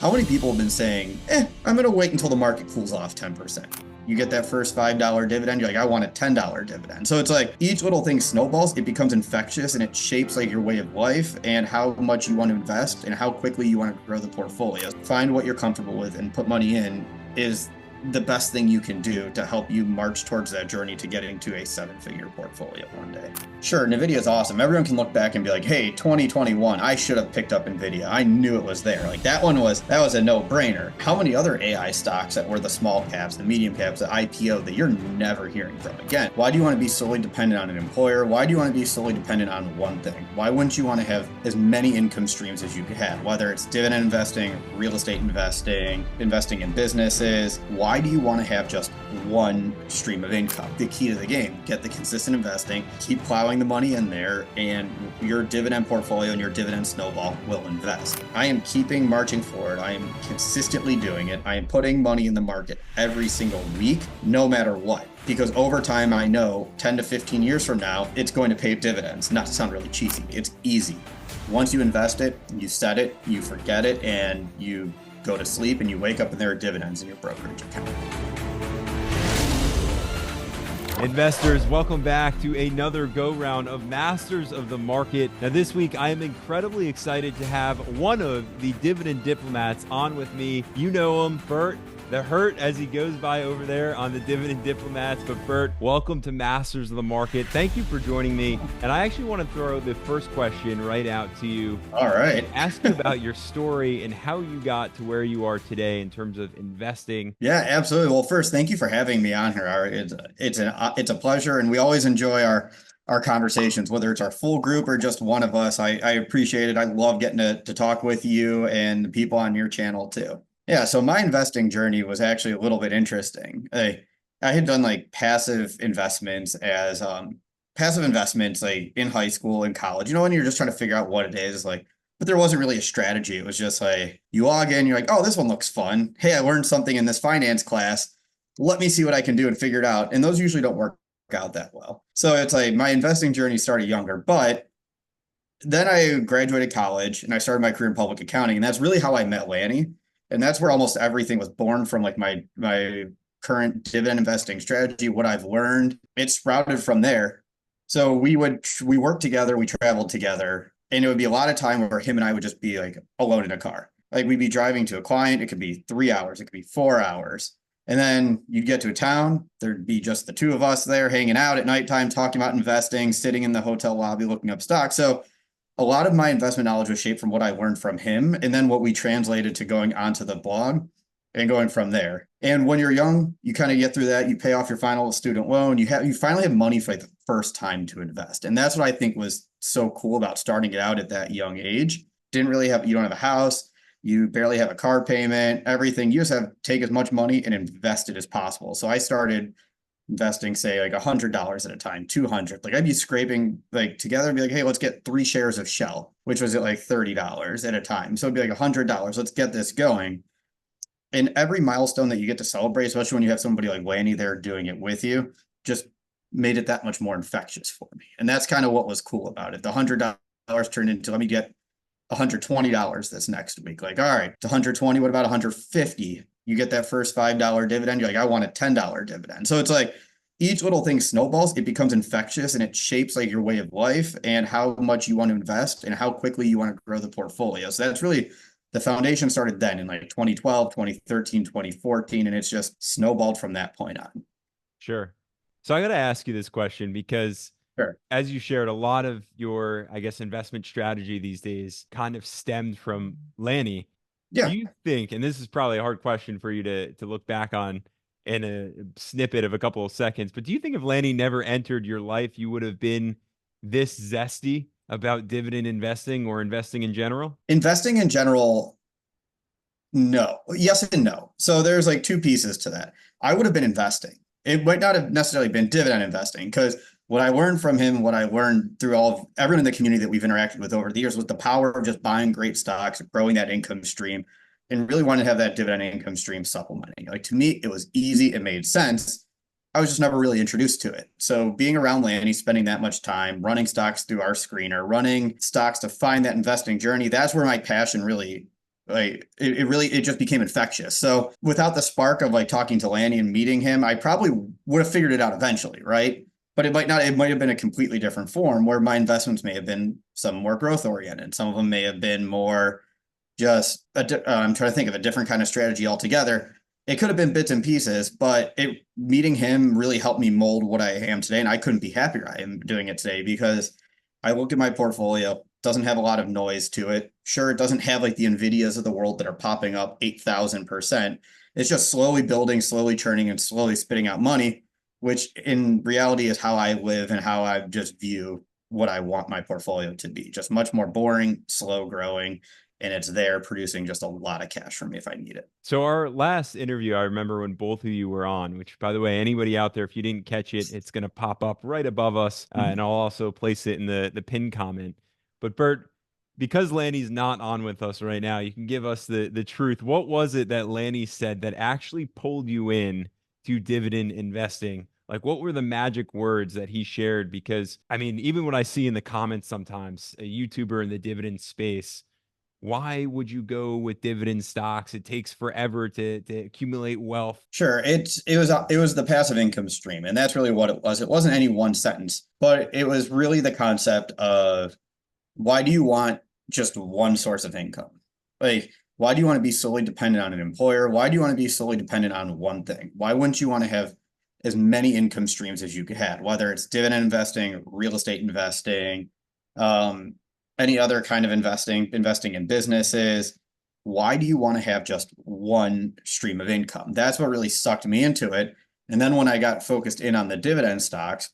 How many people have been saying, I'm going to wait until the market cools off 10%? You get that first $5 dividend, you're like, I want a $10 dividend. So it's like each little thing snowballs, it becomes infectious, and it shapes like your way of life and how much you want to invest and how quickly you want to grow the portfolio. Find what you're comfortable with and put money in is the best thing you can do to help you march towards that journey to getting to a 7-figure portfolio one day. Sure, NVIDIA is awesome. Everyone can look back and be like, hey, 2021, I should have picked up NVIDIA. I knew it was there. Like that was a no-brainer. How many other AI stocks that were the small caps, the medium caps, the IPO that you're never hearing from again? Why do you want to be solely dependent on an employer? Why do you want to be solely dependent on one thing? Why wouldn't you want to have as many income streams as you could have, whether it's dividend investing, real estate investing, investing in businesses? Why do you want to have just one stream of income? The key to the game, get the consistent investing, keep plowing the money in there, and your dividend portfolio and your dividend snowball will invest. I am keeping marching forward. I am consistently doing it. I am putting money in the market every single week, no matter what. Because over time, I know 10 to 15 years from now, it's going to pay dividends. Not to sound really cheesy, it's easy. Once you invest it, you set it, you forget it, and you go to sleep and you wake up and there are dividends in your brokerage account. Investors, welcome back to another go-round of Masters of the Market. Now this week, I am incredibly excited to have one of the Dividend Diplomats on with me. You know him, Bert, the Hurt, as he goes by over there on the Dividend Diplomats. But Bert, welcome to Masters of the Market. Thank you for joining me. And I actually want to throw the first question right out to you. All right. Ask you about your story and how you got to where you are today in terms of investing. Yeah, absolutely. Well, first, thank you for having me on here, Ari. It's a pleasure, and we always enjoy our conversations, whether it's our full group or just one of us. I appreciate it. I love getting to talk with you and the people on your channel too. Yeah, so my investing journey was actually a little bit interesting. I had done like passive investments like in high school and college. You know, when you're just trying to figure out what it is, like, but there wasn't really a strategy. It was just like you log in, you're like, oh, this one looks fun. Hey, I learned something in this finance class. Let me see what I can do and figure it out. And those usually don't work out that well. So it's like my investing journey started younger, but then I graduated college and I started my career in public accounting. And that's really how I met Lanny. And that's where almost everything was born from, like my current dividend investing strategy, what I've learned. It sprouted from there. So we worked together, we traveled together, and it would be a lot of time where him and I would just be like alone in a car. Like we'd be driving to a client, it could be 3 hours, it could be 4 hours. And then you'd get to a town, there'd be just the two of us there hanging out at nighttime, talking about investing, sitting in the hotel lobby, looking up stocks. So a lot of my investment knowledge was shaped from what I learned from him and then what we translated to going onto the blog and going from there. And when you're young, you kind of get through that. You pay off your final student loan. You finally have money for like the first time to invest. And that's what I think was so cool about starting it out at that young age. You don't have a house. You barely have a car payment, everything. You just take as much money and invest it as possible. So I started investing, say like $100 at a time, 200. Like I'd be scraping like together and be like, hey, let's get 3 shares of Shell, which was at like $30 at a time. So it'd be like $100. Let's get this going. And every milestone that you get to celebrate, especially when you have somebody like Lanny there doing it with you, just made it that much more infectious for me. And that's kind of what was cool about it. The $100 turned into, let me get $120 this next week. Like, all right, it's 120. What about 150? You get that first $5 dividend. You're like, I want a $10 dividend. So it's like each little thing snowballs, it becomes infectious, and it shapes like your way of life and how much you want to invest and how quickly you want to grow the portfolio. So that's really the foundation started then in like 2012, 2013, 2014, and it's just snowballed from that point on. Sure. So I got to ask you this question because Sure. As you shared, a lot of your, I guess, investment strategy these days kind of stemmed from Lanny. Yeah. Do you think, and this is probably a hard question for you to look back on in a snippet of a couple of seconds, but do you think if Lanny never entered your life, you would have been this zesty about dividend investing or investing in general? Investing in general, no. Yes and no. So there's like two pieces to that. I would have been investing. It might not have necessarily been dividend investing, because what I learned from him, what I learned through everyone in the community that we've interacted with over the years was the power of just buying great stocks, growing that income stream, and really wanted to have that dividend income stream supplementing. Like to me, it was easy. It made sense. I was just never really introduced to it. So being around Lanny, spending that much time, running stocks through our screener, running stocks to find that investing journey, that's where my passion really like it really it just became infectious. So without the spark of like talking to Lanny and meeting him, I probably would have figured it out eventually, right? But it might not, it might have been a completely different form where my investments may have been some more growth oriented. Some of them may have been more just, I'm trying to think of a different kind of strategy altogether. It could have been bits and pieces, but meeting him really helped me mold what I am today. And I couldn't be happier I am doing it today because I look at my portfolio, doesn't have a lot of noise to it. Sure, it doesn't have like the Nvidias of the world that are popping up 8,000%. It's just slowly building, slowly churning, and slowly spitting out money, which in reality is how I live and how I just view what I want my portfolio to be. Just much more boring, slow growing, and it's there producing just a lot of cash for me if I need it. So our last interview, I remember when both of you were on, which by the way, anybody out there, if you didn't catch it, it's going to pop up right above us. And I'll also place it in the pin comment. But Bert, because Lanny's not on with us right now, you can give us the truth. What was it that Lanny said that actually pulled you in to dividend investing? Like, what were the magic words that he shared? Because, I mean, even what I see in the comments sometimes, a YouTuber in the dividend space, why would you go with dividend stocks? It takes forever to accumulate wealth. Sure, it was the passive income stream, and that's really what it was. It wasn't any one sentence, but it was really the concept of why do you want just one source of income? Like, why do you want to be solely dependent on an employer? Why do you want to be solely dependent on one thing? Why wouldn't you want to have as many income streams as you could have, whether it's dividend investing, real estate investing, um, any other kind of investing in businesses? Why do you want to have just one stream of income? That's what really sucked me into it. And then when I got focused in on the dividend stocks,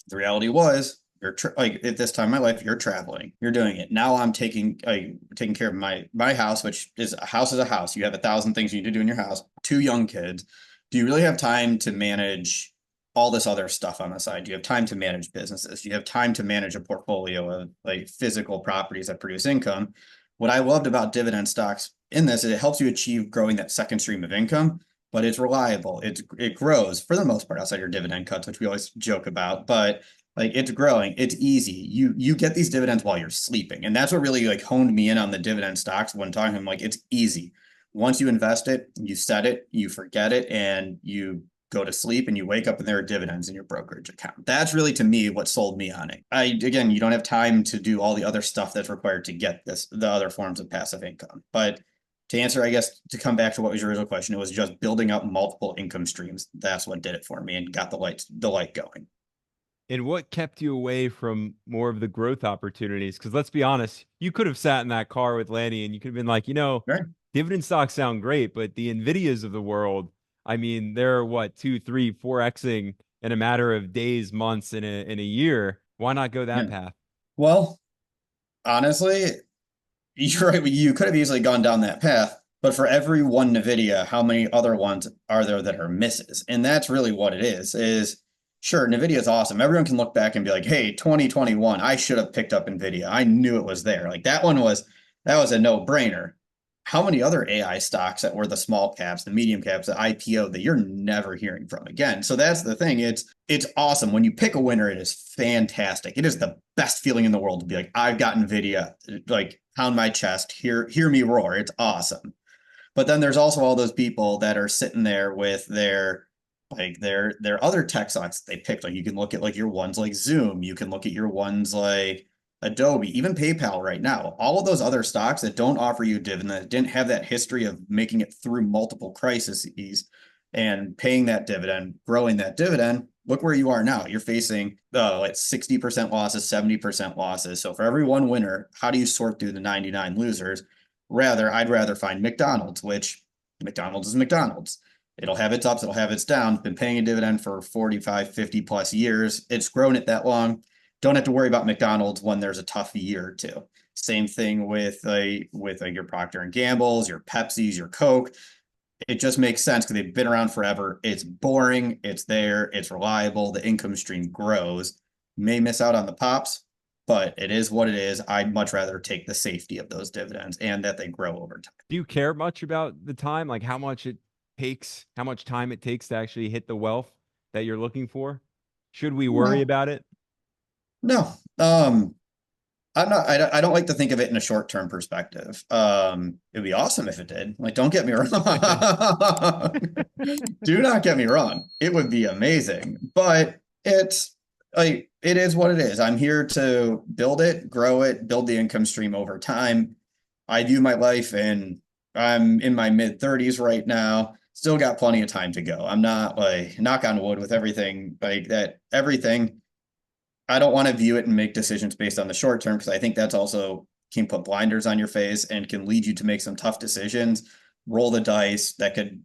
the reality was you're like at this time in my life, you're traveling, you're doing it. Now I'm taking care of my house, which is a house is a house. You have 1,000 things you need to do in your house, 2 young kids. Do you really have time to manage all this other stuff on the side? Do you have time to manage businesses? Do you have time to manage a portfolio of like physical properties that produce income? What I loved about dividend stocks in this is it helps you achieve growing that second stream of income, but it's reliable. It grows for the most part outside your dividend cuts, which we always joke about, but like it's growing, it's easy. You get these dividends while you're sleeping. And that's what really like honed me in on the dividend stocks when talking to him, like it's easy. Once you invest it, you set it, you forget it, and you go to sleep and you wake up and there are dividends in your brokerage account. That's really to me what sold me on it. Again, you don't have time to do all the other stuff that's required to get the other forms of passive income. But to answer, I guess, to come back to what was your original question, it was just building up multiple income streams. That's what did it for me and got the light going. And what kept you away from more of the growth opportunities? Because let's be honest, you could have sat in that car with Lanny and you could have been like, Right. dividend stocks sound great, but the Nvidias of the world, I mean, they're what, 2, 3, 4xing in a matter of days, months, in a year. Why not go that Yeah. path? Well, honestly, you're right. You could have easily gone down that path, but for every one NVIDIA, how many other ones are there that are misses? And that's really what it is sure, NVIDIA is awesome. Everyone can look back and be like, hey, 2021, I should have picked up NVIDIA. I knew it was there. Like that was a no-brainer. How many other AI stocks that were the small caps, the medium caps, the IPO that you're never hearing from again? So that's the thing. It's awesome. When you pick a winner, it is fantastic. It is the best feeling in the world to be like, I've got NVIDIA, like pound my chest, hear me roar. It's awesome. But then there's also all those people that are sitting there with their other tech stocks they picked. Like you can look at like your ones like Zoom, you can look at your ones like Adobe, even PayPal right now. All of those other stocks that don't offer you a dividend, that didn't have that history of making it through multiple crises and paying that dividend, growing that dividend. Look where you are now. You're facing like 60% losses, 70% losses. So for every one winner, how do you sort through the 99 losers? I'd rather find McDonald's, which McDonald's is McDonald's. It'll have its ups, it'll have its downs. Been paying a dividend for 45, 50 plus years. It's grown it that long. Don't have to worry about McDonald's when there's a tough year or two. Same thing with your Procter and Gamble's, your Pepsi's, your Coke. It just makes sense because they've been around forever. It's boring, it's there, it's reliable, the income stream grows. May miss out on the pops, but it is what it is. I'd much rather take the safety of those dividends and that they grow over time. Do you care much about the time? Like how much it takes, how much time it takes to actually hit the wealth that you're looking for? Should we worry No, about it? no. I don't like to think of it in a short-term perspective. It'd be awesome if it did. Like, don't get me wrong. Do not get me wrong. It would be amazing, but it's like, it is what it is. I'm here to build it, grow it, build the income stream over time. I view my life, and I'm in my mid 30s right now. Still got plenty of time to go. I'm not, like, knock on wood, with everything like that, everything. I don't want to view it and make decisions based on the short term, because I think that's also can put blinders on your face and can lead you to make some tough decisions, roll the dice that could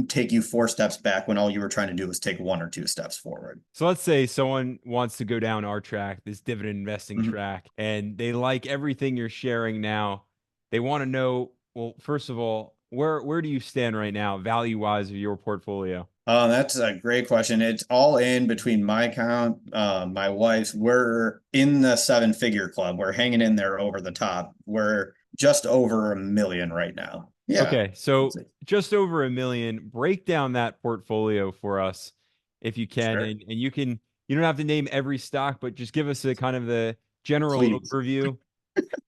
take you 4 steps back when all you were trying to do was take 1 or 2 steps forward. So let's say someone wants to go down our track, this dividend investing Mhm. track, and they like everything you're sharing now. They want to know, well, first of all, where do you stand right now, value-wise, of your portfolio? That's a great question. It's all in between my account, my wife's. We're in the 7-figure club. We're hanging in there over the top. We're just over 1 million right now. Yeah. Okay, so just over 1 million. Break down that portfolio for us if you can, Sure. and you don't have to name every stock, but just give us a kind of the general Please. overview.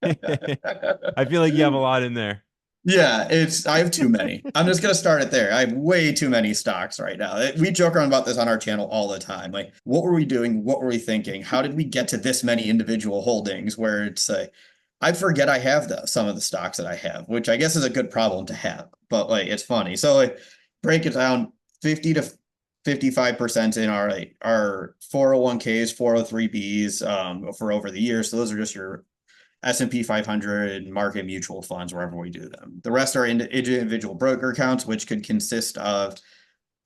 I feel like you have a lot in there. Yeah, I have too many. I'm just gonna start it there. I have way too many stocks right now. We joke around about this on our channel all the time. Like, what were we doing? What were we thinking? How did we get to this many individual holdings? Where it's I forget I have some of the stocks that I have, which I guess is a good problem to have. But like, it's funny. So like, break it down: 50 to 55% in our 401ks, 403bs for over the years. So those are just your S&P 500 market mutual funds, wherever we do them. The rest are individual broker accounts, which could consist of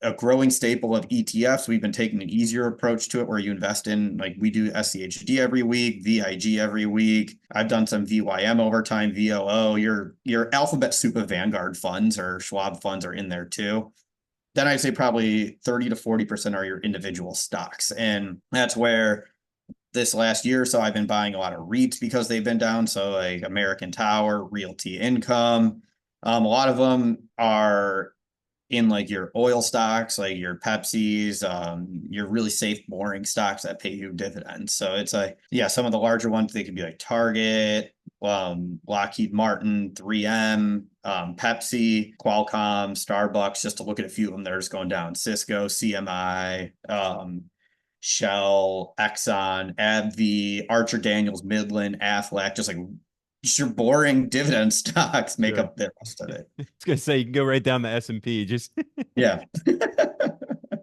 a growing staple of ETFs. We've been taking an easier approach to it, where you invest in, like, we do SCHD every week, VIG every week. I've done some VYM over time, VOO. Your Alphabet Soup of Vanguard funds or Schwab funds are in there too. Then I'd say probably 30 to 40% are your individual stocks. And that's where this last year or so I've been buying a lot of REITs because they've been down. So like American Tower, Realty Income. A lot of them are in like your oil stocks, like your Pepsis, your really safe, boring stocks that pay you dividends. So it's like, yeah, some of the larger ones, they could be like Target, Lockheed Martin, 3M, Pepsi, Qualcomm, Starbucks, just to look at a few of them that are just going down. Cisco, CMI, Shell, Exxon, AbbVie, Archer Daniels, Midland, Aflac, just your boring dividend stocks make Sure. up the rest of it. I was gonna say you can go right down the S&P. Just Yeah.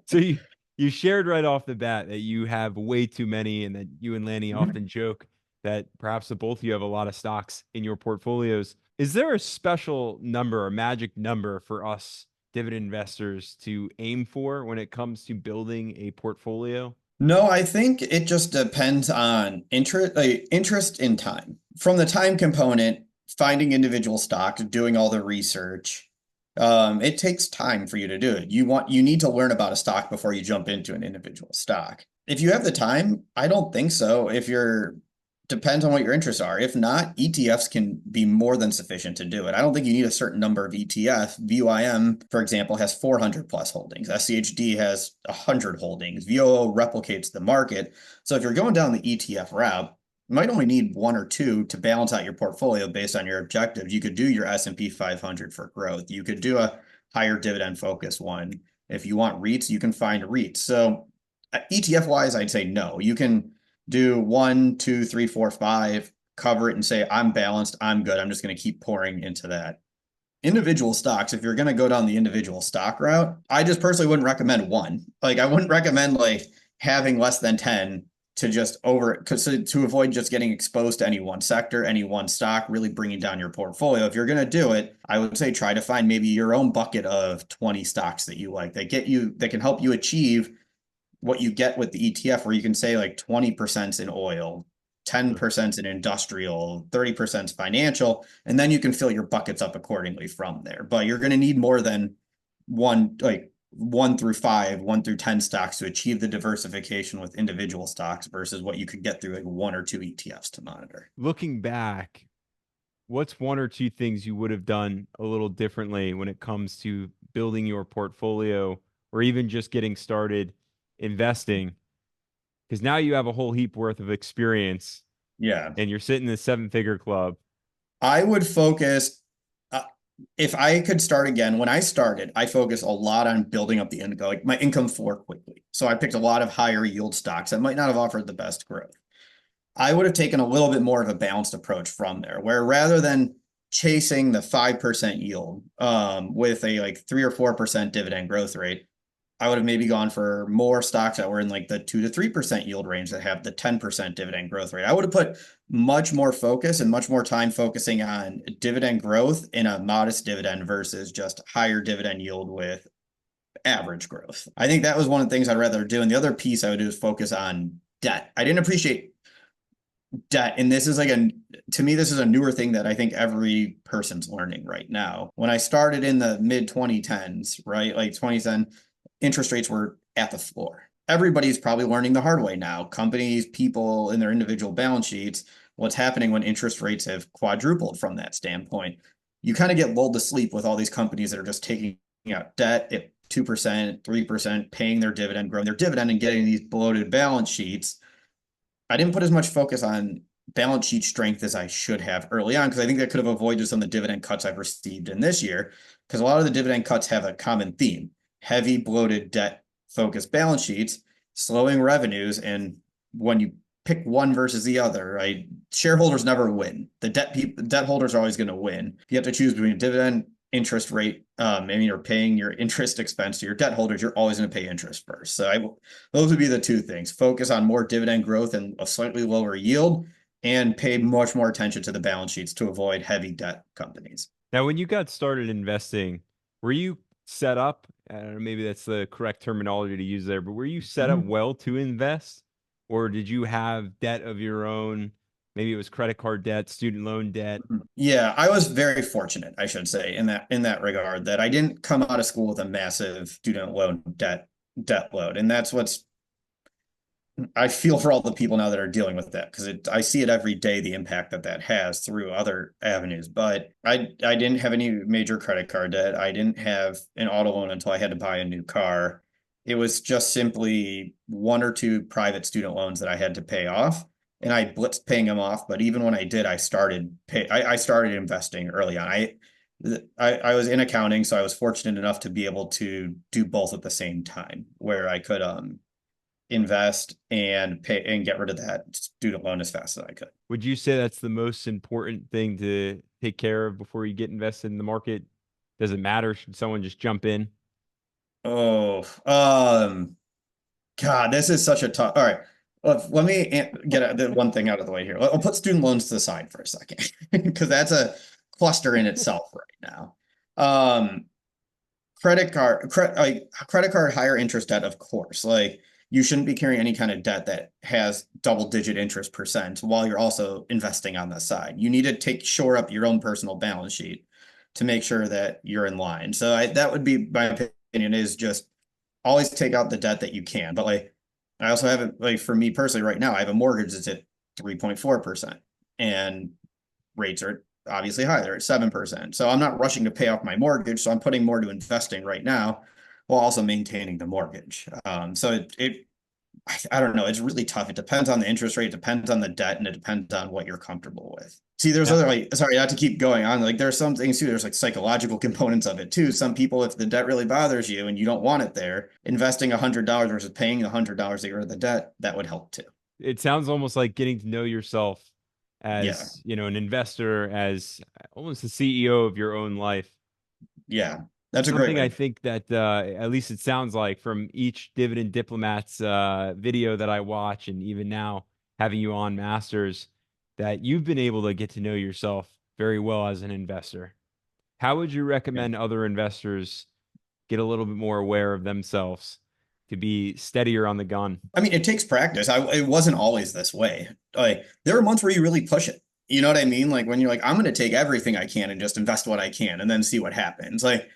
so you shared right off the bat that you have way too many, and that you and Lanny often joke that perhaps the both of you have a lot of stocks in your portfolios. Is there a special number, a magic number for us dividend investors to aim for when it comes to building a portfolio? No, I think it just depends on interest in time. From the time component, finding individual stocks, doing all the research, it takes time for you to do it. You need to learn about a stock before you jump into an individual stock. If you have the time, I don't think so. If you're Depends on what your interests are. If not, ETFs can be more than sufficient to do it. I don't think you need a certain number of ETF. VYM, for example, has 400 plus holdings. SCHD has 100 holdings. VOO replicates the market. So if you're going down the ETF route, you might only need 1 or 2 to balance out your portfolio based on your objectives. You could do your S&P 500 for growth. You could do a higher dividend focus one. If you want REITs, you can find REITs. So ETF wise, I'd say no. You can do 1, 2, 3, 4, 5, cover it and say, I'm balanced, I'm good. I'm just going to keep pouring into that. Individual stocks, if you're going to go down the individual stock route, I just personally wouldn't recommend one. Like, I wouldn't recommend like having less than 10 to to avoid just getting exposed to any one sector, any one stock, really bringing down your portfolio. If you're going to do it, I would say try to find maybe your own bucket of 20 stocks that you like, that can help you achieve what you get with the ETF, where you can say like 20% in oil, 10% in industrial, 30% financial, and then you can fill your buckets up accordingly from there. But you're going to need more than like 1 through 5, 1 through 10 stocks to achieve the diversification with individual stocks versus what you could get through like 1 or 2 ETFs to monitor. Looking back, what's one or two things you would have done a little differently when it comes to building your portfolio, or even just getting started investing? Because now you have a whole heap worth of experience. Yeah. and you're sitting in the seven-figure club. I would focus, uh, if I could start again, when I started, I focused a lot on building up the income, like my income floor quickly. So I picked a lot of higher yield stocks that might not have offered the best growth. I would have taken a little bit more of a balanced approach from there, where rather than chasing the 5% yield with a like 3 or 4% dividend growth rate, I would have maybe gone for more stocks that were in like the 2 to 3% yield range that have the 10% dividend growth rate. I would have put much more focus and much more time focusing on dividend growth in a modest dividend versus just higher dividend yield with average growth. I think that was one of the things I'd rather do. And the other piece I would do is focus on debt. I didn't appreciate debt. And this is like to me, this is a newer thing that I think every person's learning right now. When I started in the mid 2010s, right? Like 2010, interest rates were at the floor. Everybody's probably learning the hard way now. Companies, people in their individual balance sheets, what's happening when interest rates have quadrupled from that standpoint. You kind of get lulled to sleep with all these companies that are just taking out debt at 2%, 3%, paying their dividend, growing their dividend, and getting these bloated balance sheets. I didn't put as much focus on balance sheet strength as I should have early on, because I think that could have avoided some of the dividend cuts I've received in this year, because a lot of the dividend cuts have a common theme: heavy, bloated, debt-focused balance sheets, slowing revenues, and when you pick one versus the other, right? Shareholders never win. The debt holders are always going to win. If you have to choose between a dividend interest rate, and you're paying your interest expense to your debt holders, you're always going to pay interest first. So those would be the two things: focus on more dividend growth and a slightly lower yield, and pay much more attention to the balance sheets to avoid heavy debt companies. Now, when you got started investing, were you set up? I don't know, maybe that's the correct terminology to use there, but were you set up well to invest, or did you have debt of your own? Maybe it was credit card debt, student loan debt. Yeah, I was very fortunate, I should say, in that regard, that I didn't come out of school with a massive student loan debt load. And that's what's I feel for all the people now that are dealing with that, because I see it every day, the impact that has through other avenues. But I didn't have any major credit card debt. I didn't have an auto loan until I had to buy a new car. It was just simply one or two private student loans that I had to pay off, and I blitzed paying them off. But even when I did, I started investing early on. I was in accounting, so I was fortunate enough to be able to do both at the same time, where I could invest and pay and get rid of that student loan as fast as I could. Would you say that's the most important thing to take care of before you get invested in the market? Does it matter? Should someone just jump in? Oh, God, this is such a tough. All right. Let me get the one thing out of the way here. I'll put student loans to the side for a second, because that's a cluster in itself right now. Credit card, higher interest debt, of course. Like, you shouldn't be carrying any kind of debt that has double-digit interest percent while you're also investing on the side. You need to shore up your own personal balance sheet to make sure that you're in line. So that would be my opinion, is just always take out the debt that you can. But like, I also have it, like, for me personally right now, I have a mortgage that's at 3.4%, and rates are obviously high. They're at 7%. So I'm not rushing to pay off my mortgage. So I'm putting more to investing right now while also maintaining the mortgage. So I don't know. It's really tough. It depends on the interest rate, it depends on the debt, and it depends on what you're comfortable with. See, there's other, like, sorry, not to keep going on. Like, there's some things too. There's like psychological components of it too. Some people, if the debt really bothers you and you don't want it there, investing $100 versus paying $100 to get rid of the debt, that would help too. It sounds almost like getting to know yourself Yeah. as, an investor, as almost the CEO of your own life. Yeah. That's a great Something way. I think that at least it sounds like from each Dividend Diplomats video that I watch, and even now having you on Masters, that you've been able to get to know yourself very well as an investor. How would you recommend other investors get a little bit more aware of themselves to be steadier on the gun? I mean, it takes practice. It wasn't always this way. Like, there are months where you really push it. You know what I mean? Like, when you're like, I'm going to take everything I can and just invest what I can and then see what happens. Like,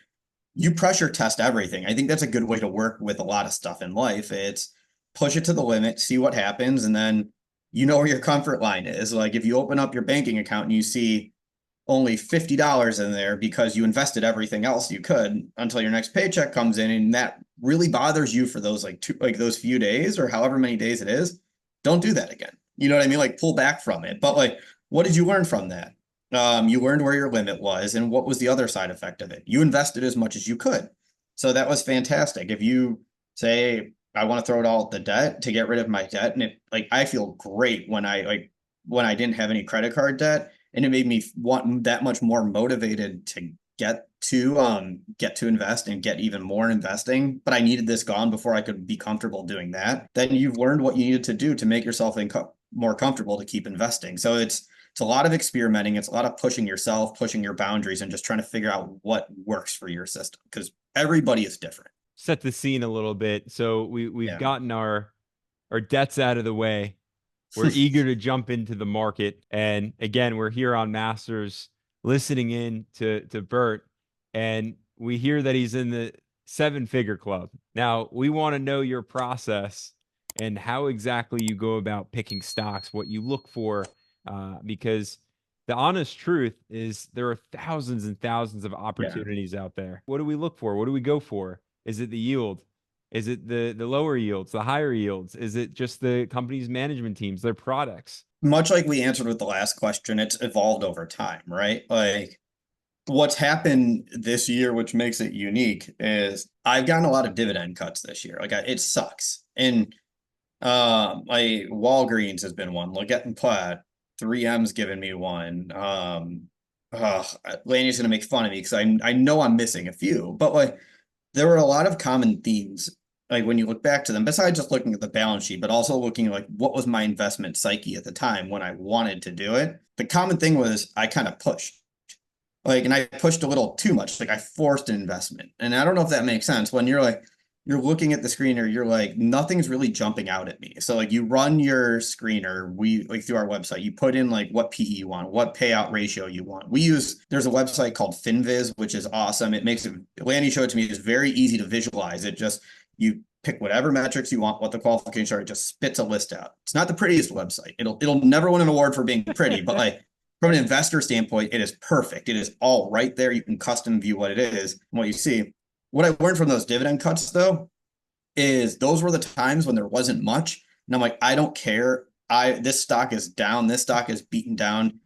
you pressure test everything. I think that's a good way to work with a lot of stuff in life. It's push it to the limit, see what happens, and then you know where your comfort line is. Like, if you open up your banking account and you see only $50 in there because you invested everything else you could until your next paycheck comes in, and that really bothers you for those those few days or however many days it is, don't do that again. You know what I mean? Like pull back from it. But like, what did you learn from that? You learned where your limit was and what was the other side effect of it. You invested as much as you could. So that was fantastic. If you say, I want to throw it all at the debt to get rid of my debt, and it like I feel great when I didn't have any credit card debt, and it made me want that much more motivated to get to invest and get even more investing. But I needed this gone before I could be comfortable doing that. Then you've learned what you needed to do to make yourself more comfortable to keep investing. So it's a lot of experimenting. It's a lot of pushing yourself, pushing your boundaries, and just trying to figure out what works for your system because everybody is different. Set the scene a little bit. So we've Yeah. gotten our debts out of the way. We're eager to jump into the market. And again, we're here on Masters listening in to Bert, and we hear that he's in the seven-figure club. Now, we want to know your process and how exactly you go about picking stocks, what you look for, because the honest truth is there are thousands and thousands of Yeah. opportunities out there. What do we look for? What do we go for? Is it the yield? Is it the lower yields, the higher yields? Is it just the company's management teams, their products? Much like we answered with the last question, it's evolved over time, right? Like what's happened this year, which makes it unique, is I've gotten a lot of dividend cuts this year. It sucks. And like Walgreens has been one. Leggett and Platt, 3M's given me one. Laney's gonna make fun of me because I know I'm missing a few, but like there were a lot of common themes. Like when you look back to them, besides just looking at the balance sheet, but also looking at like what was my investment psyche at the time when I wanted to do it. The common thing was I kind of pushed. And I pushed a little too much. Like I forced an investment. And I don't know if that makes sense when you're looking at the screener, you're like, nothing's really jumping out at me. So like you run your screener, we like through our website, you put in like what PE you want, what payout ratio you want. There's a website called FinViz, which is awesome. It makes it, Lanny showed it to me, it's very easy to visualize. You pick whatever metrics you want, what the qualifications are, it just spits a list out. It's not the prettiest website. It'll never win an award for being pretty, but like from an investor standpoint, it is perfect. It is all right there. You can custom view what it is and what you see. What I learned from those dividend cuts, though, is those were the times when there wasn't much. And I'm like, I don't care. This stock is down. This stock is beaten down.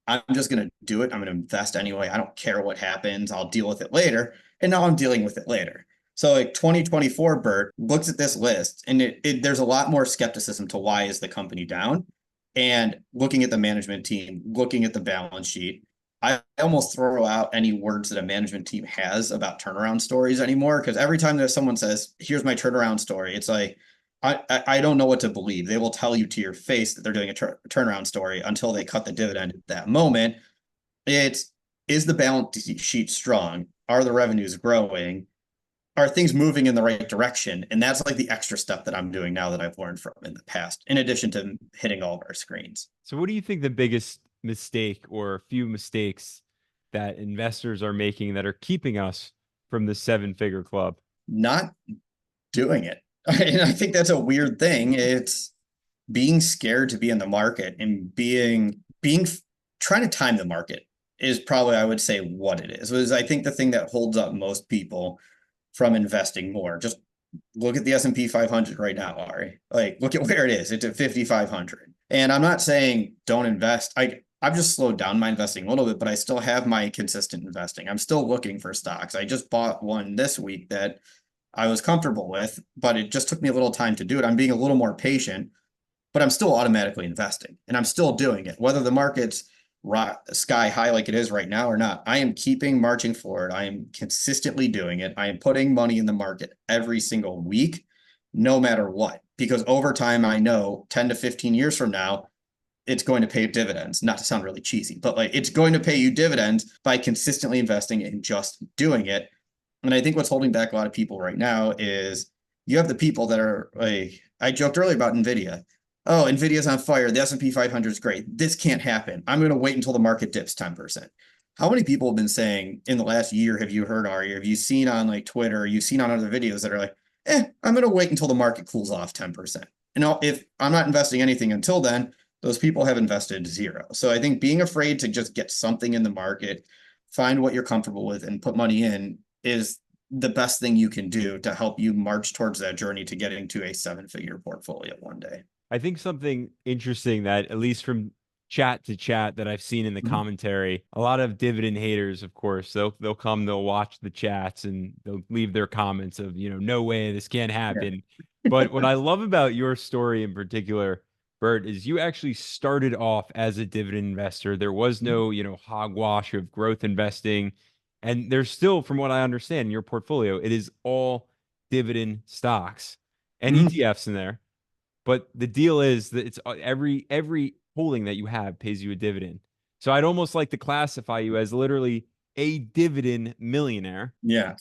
I'm just going to do it. I'm going to invest anyway. I don't care what happens. I'll deal with it later. And now I'm dealing with it later. So like 2024, Bert looks at this list and there's a lot more skepticism to why is the company down. And looking at the management team, looking at the balance sheet, I almost throw out any words that a management team has about turnaround stories anymore. Because every time that someone says, here's my turnaround story, it's like, I don't know what to believe. They will tell you to your face that they're doing a turnaround story until they cut the dividend at that moment. Is the balance sheet strong? Are the revenues growing? Are things moving in the right direction? And that's like the extra step that I'm doing now that I've learned from in the past, in addition to hitting all of our screens. So what do you think the biggest mistake or a few mistakes that investors are making that are keeping us from the seven-figure club? Not doing it. And I think that's a weird thing. It's being scared to be in the market and trying to time the market is probably, I would say, what it is. I think the thing that holds up most people from investing more. Just look at the S&P 500 right now, Ari. Like, look at where it is. It's at 5,500. And I'm not saying don't invest. I've just slowed down my investing a little bit, but I still have my consistent investing. I'm still looking for stocks. I just bought one this week that I was comfortable with, but it just took me a little time to do it. I'm being a little more patient, but I'm still automatically investing and I'm still doing it. Whether the market's sky high like it is right now or not, I am keeping marching forward. I am consistently doing it. I am putting money in the market every single week, no matter what, because over time, I know 10 to 15 years from now, it's going to pay dividends. Not to sound really cheesy, but like it's going to pay you dividends by consistently investing and just doing it. And I think what's holding back a lot of people right now is you have the people that are like, I joked earlier about NVIDIA. Oh, NVIDIA's on fire. The S&P 500 is great. This can't happen. I'm going to wait until the market dips 10%. How many people have been saying in the last year, have you heard, Ari, have you seen on like Twitter, you've seen on other videos that are like, I'm going to wait until the market cools off 10%. And if I'm not investing anything until then, those people have invested zero. So I think being afraid to just get something in the market, find what you're comfortable with and put money in is the best thing you can do to help you march towards that journey to getting to a seven-figure portfolio one day. I think something interesting that, at least from chat to chat, that I've seen in the Mhm. commentary, a lot of dividend haters, of course, they'll come, they'll watch the chats, and they'll leave their comments of, no way, this can't Yeah. happen. But what I love about your story in particular, Bert, is you actually started off as a dividend investor. There was no, hogwash of growth investing. And there's still, from what I understand, in your portfolio, it is all dividend stocks and Mhm. ETFs in there. But the deal is that it's every holding that you have pays you a dividend. So I'd almost like to classify you as literally a dividend millionaire. Yeah.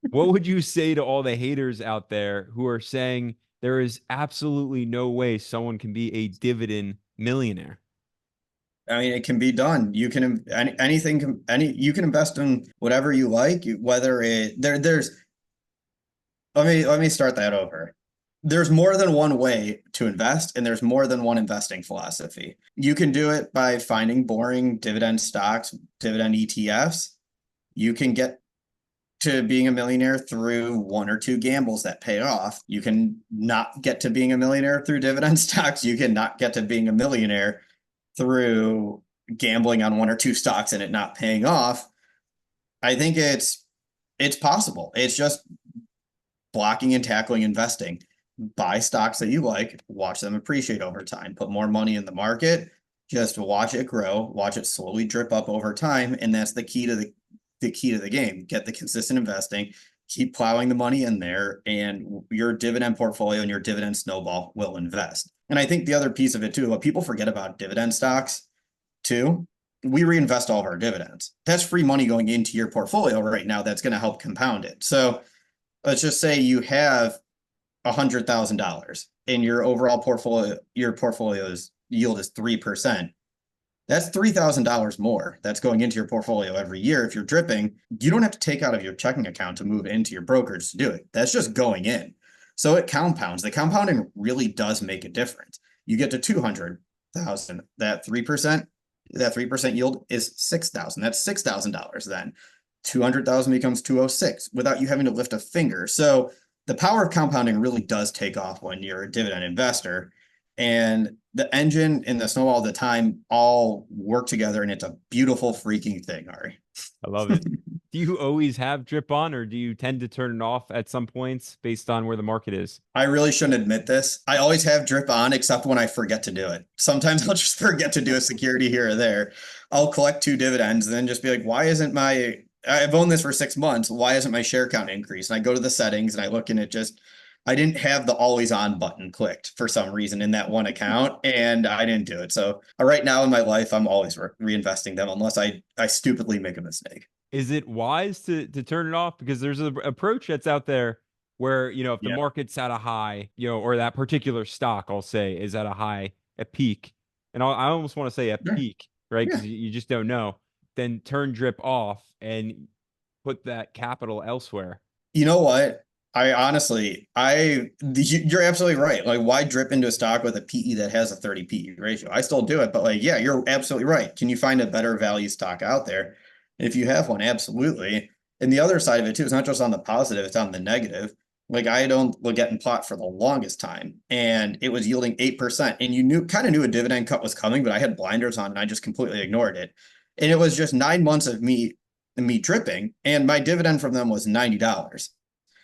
What would you say to all the haters out there who are saying there is absolutely no way someone can be a dividend millionaire? I mean, it can be done. You can anything can any you can invest in whatever you like, whether there's let me start that over. There's more than one way to invest, and there's more than one investing philosophy. You can do it by finding boring dividend stocks, dividend ETFs. You can get to being a millionaire through one or two gambles that pay off. You can not get to being a millionaire through dividend stocks. You can not get to being a millionaire through gambling on one or two stocks and it not paying off. I think it's possible. It's just blocking and tackling investing. Buy stocks that you like, watch them appreciate over time, put more money in the market, just watch it grow, watch it slowly drip up over time, and that's the key to the key to the game. Get the consistent investing, keep plowing the money in there, and your dividend portfolio and your dividend snowball will invest. And I think the other piece of it too, what people forget about dividend stocks too, we reinvest all of our dividends. That's free money going into your portfolio right now that's going to help compound it. So let's just say you have $100,000 and your overall portfolio, your portfolio's yield is 3%. That's $3,000 more that's going into your portfolio every year. If you're dripping, you don't have to take out of your checking account to move into your brokerage to do it. That's just going in. So it compounds. The compounding really does make a difference. You get to 200,000, that 3% yield is 6,000. That's $6,000 then. 200,000 becomes 206 without you having to lift a finger. So the power of compounding really does take off when you're a dividend investor. And the engine and the snowball at the time all work together, and it's a beautiful freaking thing, Ari. I love it. Do you always have drip on, or do you tend to turn it off at some points based on where the market is? I really shouldn't admit this. I always have drip on, except when I forget to do it. Sometimes I'll just forget to do a security here or there. I'll collect two dividends and then just be like, why isn't I've owned this for 6 months. Why isn't my share count increased? And I go to the settings and I look and I didn't have the always on button clicked for some reason in that one account and I didn't do it. So right now in my life, I'm always reinvesting them unless I stupidly make a mistake. Is it wise to turn it off? Because there's an approach that's out there where, if the Yeah. market's at a high, or that particular stock, I'll say, is at a high, a peak, and I almost want to say a Yeah. peak, right? Yeah. Because you just don't know. Then turn drip off and put that capital elsewhere. You know what? You're absolutely right. Like, why drip into a stock with a PE that has a 30 PE ratio? I still do it, but like, yeah, you're absolutely right. Can you find a better value stock out there? If you have one, absolutely. And the other side of it too, it's not just on the positive, it's on the negative. Like I don't look at in plot for the longest time, and it was yielding 8%. And you kind of knew a dividend cut was coming, but I had blinders on and I just completely ignored it. And it was just 9 months of me dripping, and my dividend from them was $90.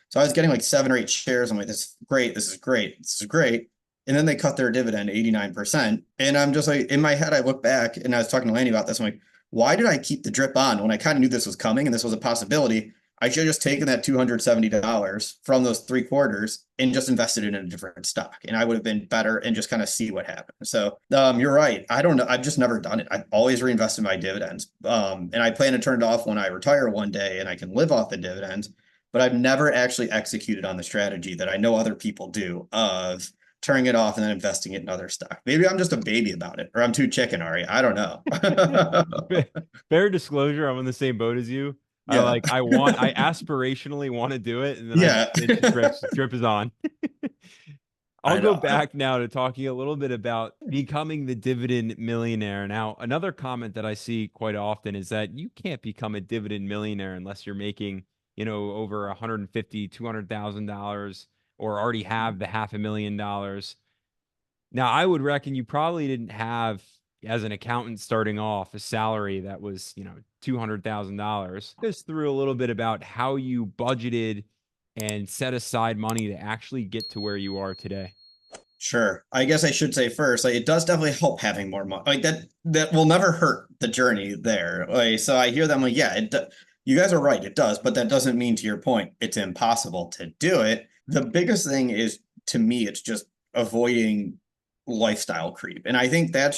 So I was getting like 7 or 8 shares. I'm like, this is great. This is great. This is great. And then they cut their dividend 89%. And I'm just like, in my head, I look back and I was talking to Lanny about this. I'm like, why did I keep the drip on when I kind of knew this was coming and this was a possibility? I should have just taken that $270 from those 3 quarters and just invested it in a different stock. And I would have been better and just kind of see what happened. So you're right. I don't know. I've just never done it. I've always reinvested my dividends. And I plan to turn it off when I retire one day and I can live off the dividends. But I've never actually executed on the strategy that I know other people do of turning it off and then investing it in other stock. Maybe I'm just a baby about it, or I'm too chicken, Ari. I don't know. Fair disclosure, I'm on the same boat as you. Yeah. I aspirationally want to do it, and then Yeah. it just drip is on. I'll I go know. back now to talking a little bit about becoming the dividend millionaire. Now, another comment that I see quite often is that you can't become a dividend millionaire unless you're making, over 150, $200,000, or already have the $500,000. Now, I would reckon you probably didn't have, as an accountant starting off, a salary that was, $200,000. Just through a little bit about how you budgeted and set aside money to actually get to where you are today. Sure. I guess I should say first, like it does definitely help having more money. Like that will never hurt the journey there. Like so I hear them like, yeah, you guys are right, it does, but that doesn't mean to your point it's impossible to do it. The biggest thing is to me it's just avoiding lifestyle creep. And I think that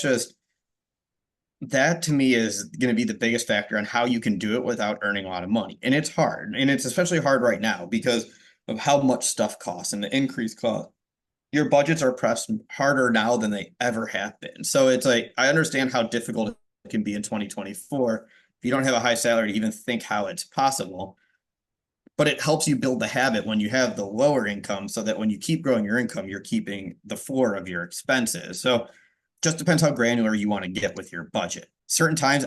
to me is going to be the biggest factor on how you can do it without earning a lot of money. And it's hard. And it's especially hard right now because of how much stuff costs and the increased cost. Your budgets are pressed harder now than they ever have been. So it's like, I understand how difficult it can be in 2024 if you don't have a high salary to even think how it's possible. But it helps you build the habit when you have the lower income so that when you keep growing your income, you're keeping the floor of your expenses. So just depends how granular you want to get with your budget. Certain times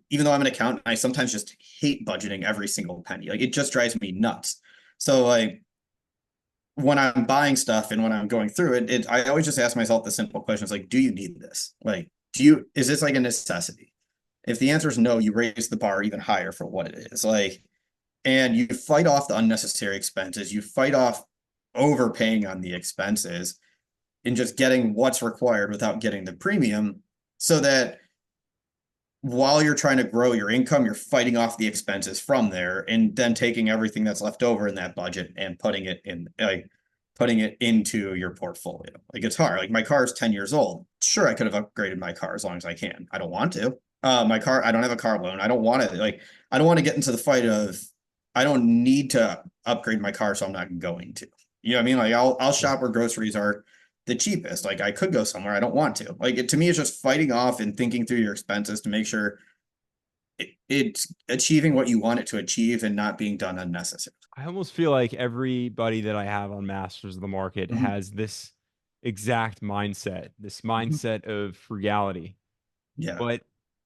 even though I'm an accountant, I sometimes just hate budgeting every single penny. Like it just drives me nuts. So like when I'm buying stuff and when I'm going through it, I always just ask myself the simple questions like, do you need this? Like, is this like a necessity? If the answer is no, you raise the bar even higher for what it is. Like, and you fight off the unnecessary expenses. You fight off overpaying on the expenses and just getting what's required without getting the premium so that while you're trying to grow your income, you're fighting off the expenses from there and then taking everything that's left over in that budget and putting it into your portfolio. Like it's hard. Like my car is 10 years old. Sure, I could have upgraded my car as long as I can. I don't want to. My car, I don't have a car loan. I don't want to I don't want to get into the fight of I don't need to upgrade my car, so I'm not going to. You know what I mean? Like I'll shop where groceries are the cheapest. Like I could go somewhere I don't want to. Like to me, it's just fighting off and thinking through your expenses to make sure it's achieving what you want it to achieve and not being done unnecessarily. I almost feel like everybody that I have on Masters of the Market Mhm. has this exact mindset, this Mhm. mindset of frugality. Yeah. But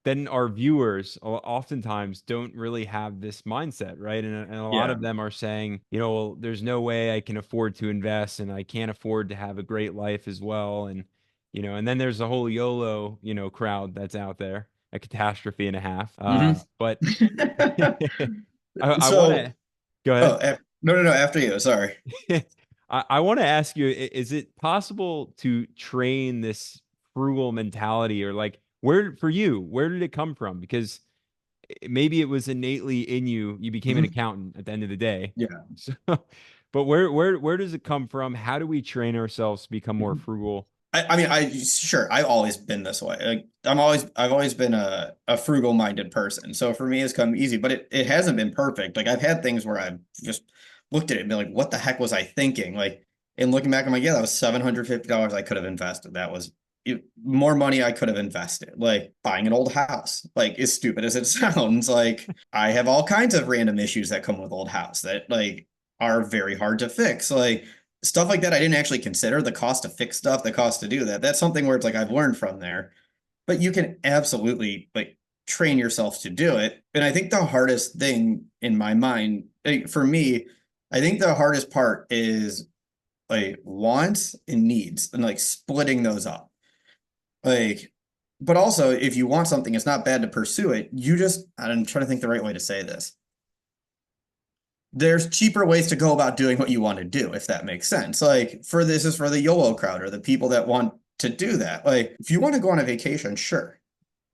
then our viewers oftentimes don't really have this mindset, right? And a lot Yeah. of them are saying, well, there's no way I can afford to invest and I can't afford to have a great life as well. And then there's the whole YOLO, crowd that's out there, a catastrophe and a half. Mhm. But I want So, to go ahead. no, after you. Sorry. I want to ask you, is it possible to train this frugal mentality or like for you, where did it come from? Because maybe it was innately in you. You became an Mhm. accountant at the end of the day. Yeah. So, but where does it come from? How do we train ourselves to become more Mhm. frugal? I mean, sure, I've always been this way. Like I've always been a frugal minded person. So for me, it's come easy, but it hasn't been perfect. Like I've had things where I've just looked at it and been like, what the heck was I thinking? Like, and looking back, I'm like, yeah, that was $750 I could have invested. That was more money I could have invested. Like buying an old house, like as stupid as it sounds, like I have all kinds of random issues that come with old house that like are very hard to fix. Like stuff like that I didn't actually consider the cost to fix stuff, the cost to do that. That's something where it's like I've learned from there, but you can absolutely like train yourself to do it. And I think the hardest thing in my mind, like, for me, I think the hardest part is like wants and needs and like splitting those up. Like, but also if you want something, it's not bad to pursue it. I'm trying to think the right way to say this. There's cheaper ways to go about doing what you want to do, if that makes sense. Like this is for the YOLO crowd or the people that want to do that. Like if you want to go on a vacation, sure.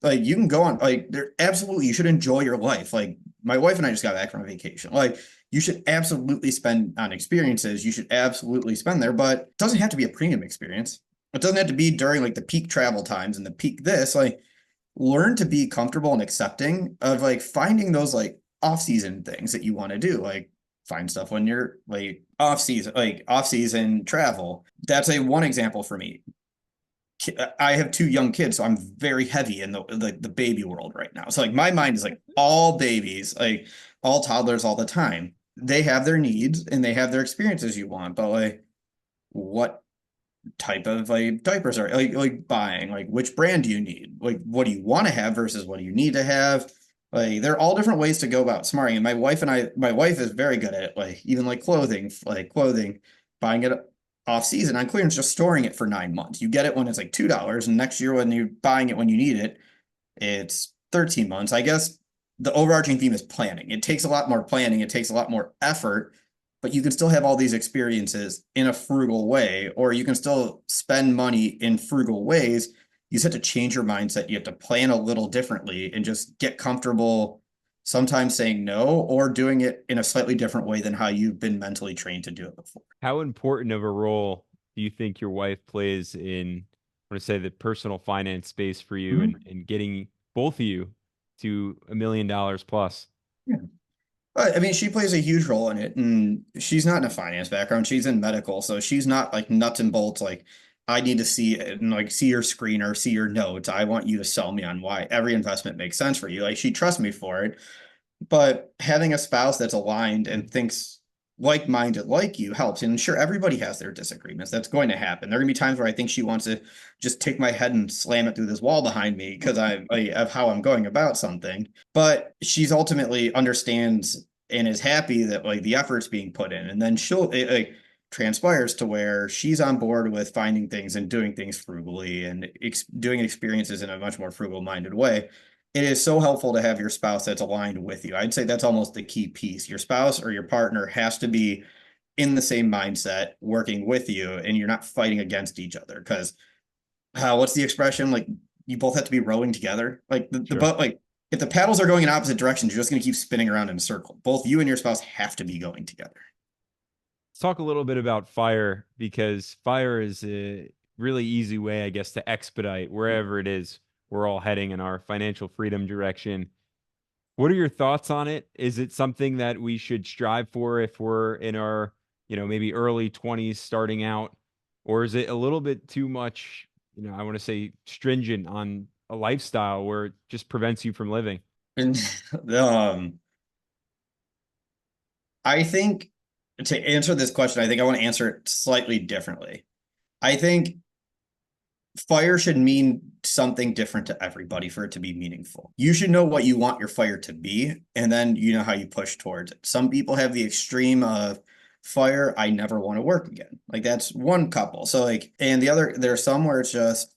Like you can go on like there absolutely you should enjoy your life. Like my wife and I just got back from a vacation. Like you should absolutely spend on experiences. You should absolutely spend there, but it doesn't have to be a premium experience. It doesn't have to be during like the peak travel times and the peak this. Like learn to be comfortable and accepting of like finding those like off-season things that you want to do. Like find stuff when you're like off-season travel. That's a one example for me. I have two young kids, so I'm very heavy in the baby world right now. So like my mind is like all babies, like all toddlers all the time. They have their needs and they have their experiences you want, but like what type of like diapers are like buying, like which brand do you need, like what do you want to have versus what do you need to have. Like there are all different ways to go about smarting, and my wife is very good at it, like even like clothing, buying it off season on clearance, just storing it for 9 months. You get it when it's like $2, and next year when you're buying it when you need it, it's 13 months. I guess the overarching theme is planning. It takes a lot more planning, it takes a lot more effort, but you can still have all these experiences in a frugal way, or you can still spend money in frugal ways. You just have to change your mindset. You have to plan a little differently and just get comfortable sometimes saying no or doing it in a slightly different way than how you've been mentally trained to do it before. How important of a role do you think your wife plays in, I want to say, the personal finance space for you and getting both of you to $1 million plus? Yeah. I mean, she plays a huge role in it, and she's not in a finance background. She's in medical, so she's not like nuts and bolts. Like, I need to see it and like see your screen or see your notes. I want you to sell me on why every investment makes sense for you. Like, she trusts me for it. But having a spouse that's aligned and thinks like-minded like you helps. And sure, everybody has their disagreements. That's going to happen. There are gonna be times where I think she wants to just take my head and slam it through this wall behind me because of how I'm going about something. But she's ultimately understands and is happy that like the effort's being put in. And then it transpires to where she's on board with finding things and doing things frugally and doing experiences in a much more frugal minded way. It is so helpful to have your spouse that's aligned with you. I'd say that's almost the key piece. Your spouse or your partner has to be in the same mindset, working with you, and you're not fighting against each other. Because what's the expression? Like, you both have to be rowing together. Like the Sure. boat, like if the paddles are going in opposite directions, you're just going to keep spinning around in a circle. Both you and your spouse have to be going together. Let's talk a little bit about FIRE, because FIRE is a really easy way, I guess, to expedite wherever it is we're all heading in our financial freedom direction. What are your thoughts on it? Is it something that we should strive for if we're in our, maybe early 20s starting out? Or is it a little bit too much, I want to say stringent on a lifestyle where it just prevents you from living? And um, I think to answer this question, I think I want to answer it slightly differently. I think fire should mean something different to everybody for it to be meaningful. You should know what you want your fire to be, and then you know how you push towards it. Some people have the extreme of fire, I never want to work again. Like, that's one couple. So like, and the other, there are some where it's just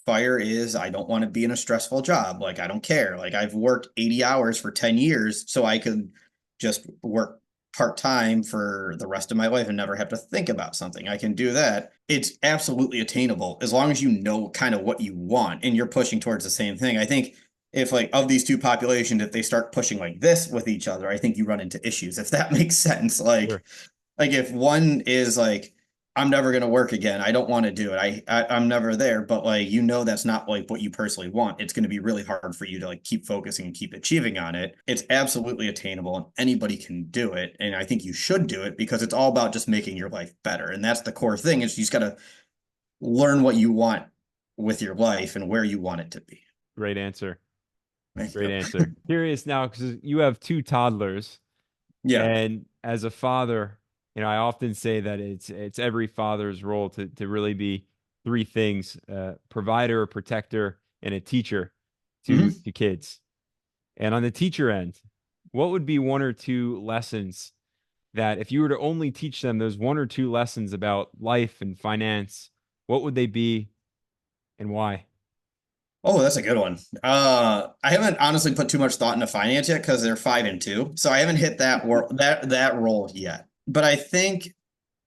fire is, I don't want to be in a stressful job. Like, I don't care. Like, I've worked 80 hours for 10 years so I could just work part-time for the rest of my life and never have to think about something. I can do that. It's absolutely attainable as long as you know kind of what you want and you're pushing towards the same thing. I think if like of these two populations, if they start pushing like this with each other, I think you run into issues, if that makes sense. Sure. Like if one is like, I'm never going to work again. I don't want to do it. I'm never there. But like, that's not like what you personally want. It's going to be really hard for you to like keep focusing and keep achieving on it. It's absolutely attainable and anybody can do it. And I think you should do it because it's all about just making your life better. And that's the core thing is you just got to learn what you want with your life and where you want it to be. Great answer. Thank Great you. answer. Curious now, because you have two toddlers. Yeah. And as a father, I often say that it's every father's role to really be three things: provider, a protector, and a teacher to kids. And on the teacher end, what would be one or two lessons that if you were to only teach them those one or two lessons about life and finance, what would they be and why? Oh, that's a good one. I haven't honestly put too much thought into finance yet because they're 5 and 2, so I haven't hit that role yet. But I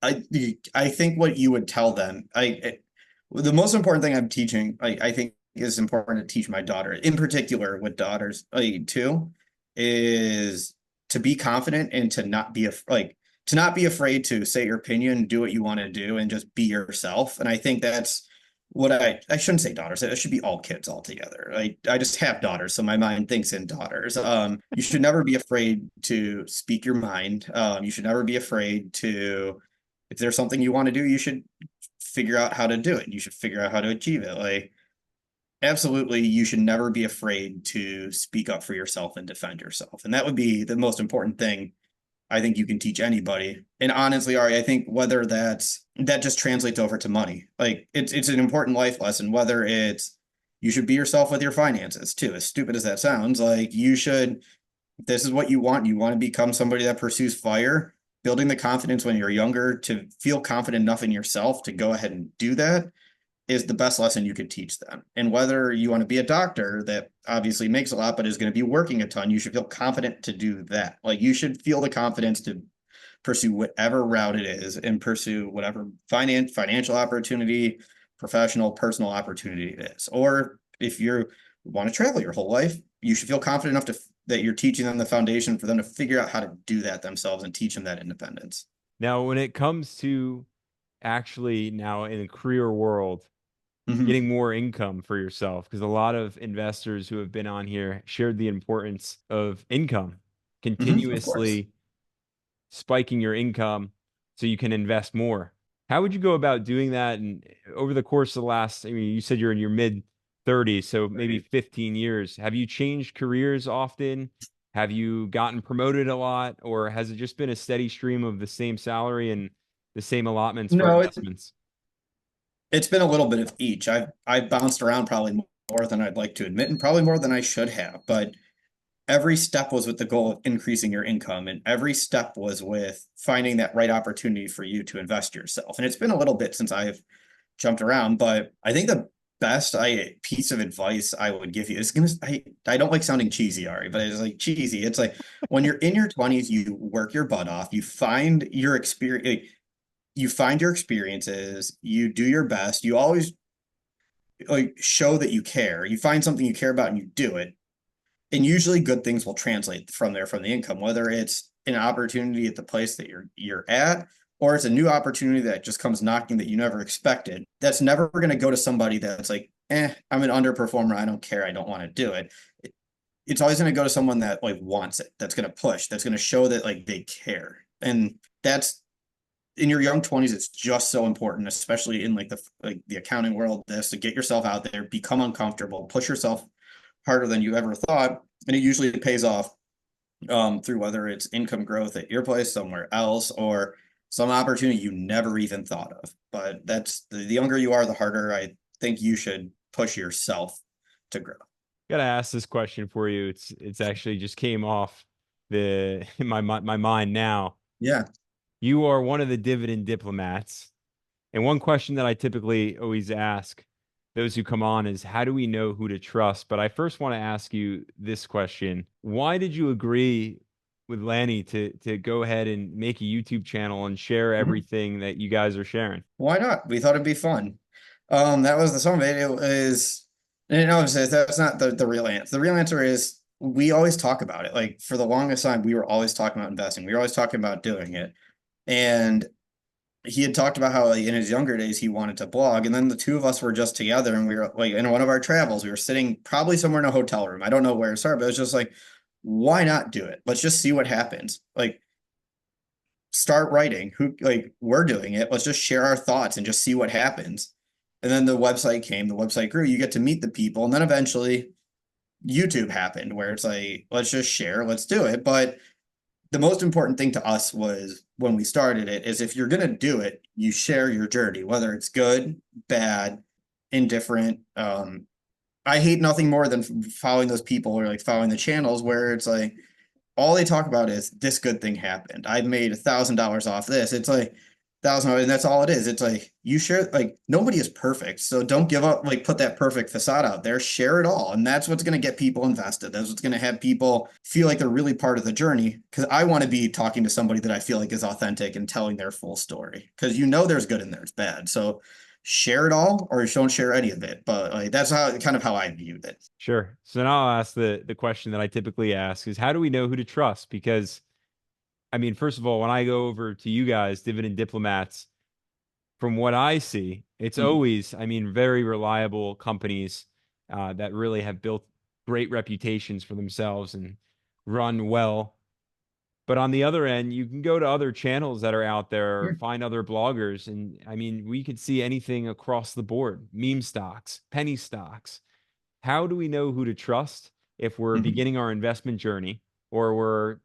I think what you would tell them, the most important thing I'm teaching, I think is important to teach my daughter, in particular with daughters, too, is to be confident and to not be afraid to say your opinion, do what you want to do, and just be yourself. And I think that's what I shouldn't say daughters. It should be all kids altogether. I just have daughters, so my mind thinks in daughters. You should never be afraid to speak your mind. You should never be afraid to, if there's something you want to do, you should figure out how to do it. You should figure out how to achieve it. Like, absolutely, you should never be afraid to speak up for yourself and defend yourself. And that would be the most important thing I think you can teach anybody. And honestly, Ari, I think whether that just translates over to money. Like, it's an important life lesson, whether it's you should be yourself with your finances too. As stupid as that sounds, like, if this is what you want to become somebody that pursues fire, building the confidence when you're younger to feel confident enough in yourself to go ahead and do that is the best lesson you could teach them. And whether you want to be a doctor that obviously makes a lot, but is going to be working a ton, you should feel confident to do that. Like you should feel the confidence to pursue whatever route it is and pursue whatever financial opportunity, professional, personal opportunity it is. Or if you want to travel your whole life, you should feel confident enough that you're teaching them the foundation for them to figure out how to do that themselves and teach them that independence. Now, when it comes to actually now in the career world, Mhm. getting more income for yourself, because a lot of investors who have been on here shared the importance of income, Of course. continuously spiking your income so you can invest more. How would you go about doing that? And over the course of the last, I mean, you said you're in your mid 30s, so maybe Right. 15 years. Have you changed careers often? Have you gotten promoted a lot? Or has it just been a steady stream of the same salary and the same allotments for No, investments? it's been a little bit of each. I've bounced around probably more than I'd like to admit, and probably more than I should have. But every step was with the goal of increasing your income, and every step was with finding that right opportunity for you to invest yourself. And it's been a little bit since I've jumped around, but I think the best piece of advice I would give you is I don't like sounding cheesy, Ari, but it's like cheesy. It's like when you're in your 20s, you work your butt off, you find your experiences, you do your best, you always like show that you care. You find something you care about and you do it. And usually good things will translate from there from the income, whether it's an opportunity at the place that you're at, or it's a new opportunity that just comes knocking that you never expected. That's never going to go to somebody that's like, I'm an underperformer. I don't care. I don't want to do it. It's always going to go to someone that like wants it, that's going to push, that's going to show that like they care. And that's in your young 20s, it's just so important, especially in like the accounting world, this to get yourself out there, become uncomfortable, push yourself harder than you ever thought. And it usually pays off through whether it's income growth at your place, somewhere else, or some opportunity you never even thought of. But that's the younger you are, the harder I think you should push yourself to grow. Gotta ask this question for you. It's actually just came off the in my mind now. Yeah. You are one of the dividend diplomats. And one question that I typically always ask those who come on is how do we know who to trust? But I first want to ask you this question. Why did you agree with Lanny to go ahead and make a YouTube channel and share Mhm. everything that you guys are sharing? Why not? We thought it'd be fun. That was the sum of it. It was, and obviously that's not the real answer. The real answer is we always talk about it. Like for the longest time, we were always talking about investing. We were always talking about doing it. And he had talked about how like, in his younger days he wanted to blog, and then the two of us were just together, and we were like in one of our travels, we were sitting probably somewhere in a hotel room. I don't know where it started, but it was just like, why not do it? Let's just see what happens. Like start writing. Who like we're doing it. Let's just share our thoughts and just see what happens. And then the website came, the website grew. You get to meet the people, and then eventually YouTube happened, where it's like, let's just share, let's do it. But the most important thing to us was when we started it is if you're going to do it, you share your journey, whether it's good, bad, indifferent. I hate nothing more than following those people or like following the channels where it's like all they talk about is this good thing happened. I made $1,000 off this. It's like $1,000, and that's all it is. It's like you share, like nobody is perfect, so don't give up. Like put that perfect facade out there. Share it all, and that's what's going to get people invested. That's what's going to have people feel like they're really part of the journey. Because I want to be talking to somebody that I feel like is authentic and telling their full story. Because there's good and there's bad. So share it all, or don't share any of it. But like that's how I viewed it. Sure. So now I'll ask the question that I typically ask is how do we know who to trust? Because I mean, first of all, when I go over to you guys, Dividend Diplomats, from what I see, it's Mhm. always, I mean, very reliable companies that really have built great reputations for themselves and run well. But on the other end, you can go to other channels that are out there or find other bloggers. And I mean, we could see anything across the board, meme stocks, penny stocks. How do we know who to trust if we're Mhm. beginning our investment journey or we're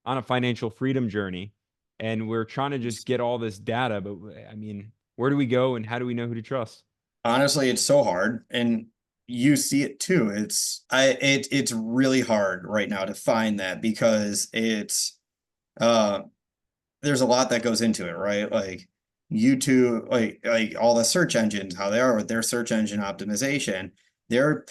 on a financial freedom journey and we're trying to just get all this data? But I mean, where do we go and how do we know who to trust? Honestly, it's so hard, and you see it too. It's really hard right now to find that because it's uh there's a lot that goes into it, right? Like YouTube, like all the search engines, how they are with their search engine optimization, they're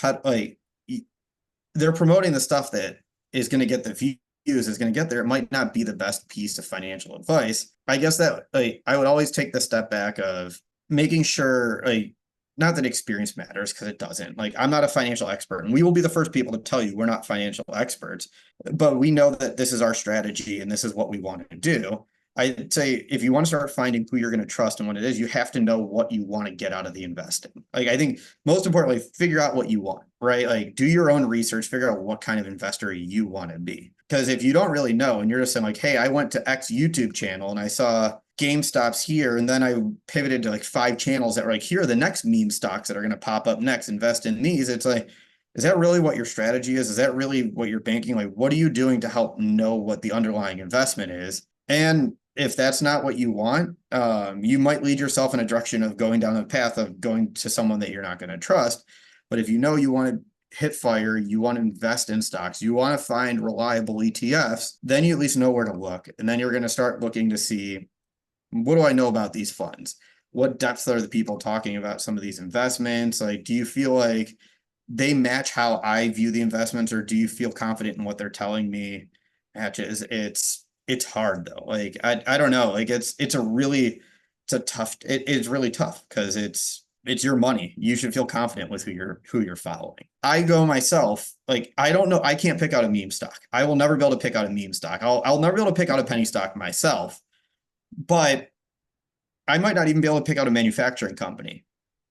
they're promoting the stuff that is going to get the views, is going to get there. It might not be the best piece of financial advice. I guess that like I would always take the step back of making sure like not that experience matters because it doesn't. Like I'm not a financial expert, and we will be the first people to tell you we're not financial experts, but we know that this is our strategy and this is what we want to do. I'd say if you want to start finding who you're going to trust and what it is, you have to know what you want to get out of the investing. Like I think most importantly, figure out what you want, right? Like do your own research, figure out what kind of investor you want to be. Because if you don't really know and you're just saying like, hey, I went to X YouTube channel and I saw GameStop's here, and then I pivoted to like 5 channels that were like, here are the next meme stocks that are going to pop up next, invest in these. It's like, is that really what your strategy is? Is that really what you're banking? Like, what are you doing to help know what the underlying investment is? And if that's not what you want, you might lead yourself in a direction of going down the path of going to someone that you're not going to trust. But if you know you want to hit fire, you want to invest in stocks, you want to find reliable ETFs, then you at least know where to look. And then you're going to start looking to see, what do I know about these funds? What depth are the people talking about some of these investments? Like, do you feel like they match how I view the investments, or do you feel confident in what they're telling me matches? It's hard though. Like I don't know. Like it's a tough, it's really tough because it's your money. You should feel confident with who you're following. I go myself, like I don't know, I can't pick out a meme stock. I will never be able to pick out a meme stock. I'll never be able to pick out a penny stock myself, but I might not even be able to pick out a manufacturing company.